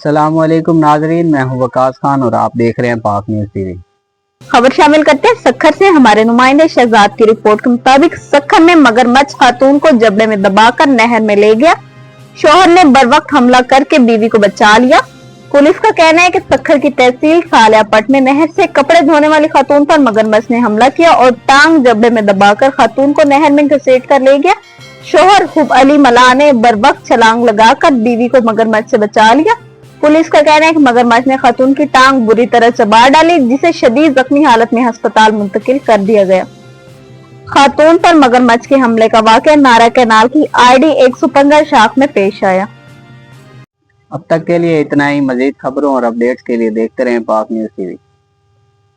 अस्सलाम वालेकुम नाजरीन, मैं हूं वकास खान और आप देख रहे हैं पाक न्यूज़ टीवी। खबर शामिल करते हैं सक्खर से। हमारे नुमाइंदे शहजाद की रिपोर्ट के मुताबिक सक्खर में मगरमच्छ खातून को जबड़े में दबाकर नहर में ले गया। शौहर ने बर वक्त हमला करके बीवी को बचा लिया। पुलिस का कहना है कि सक्खर की तहसील सालियापट में नहर से कपड़े धोने वाली खातून पर मगरमच्छ ने हमला किया और टांग जबड़े में दबाकर खातून को नहर में घसीट कर ले गया। शौहर हुब अली मला ने बर वक्त छलांग लगाकर बीवी को मगरमच्छ से बचा लिया। पुलिस का कहना है कि मगरमच्छ ने खातून की टांग बुरी तरह चबा डाली, जिसे शदीद जख्मी हालत में अस्पताल मुंतकिल कर दिया गया। खातून पर मगरमच्छ के हमले का वाकया नारा कैनाल की ID 115 शाख में पेश आया। अब तक के लिए इतना ही। मजीद खबरों और अपडेट्स के लिए देखते रहें पाक न्यूज़ टीवी।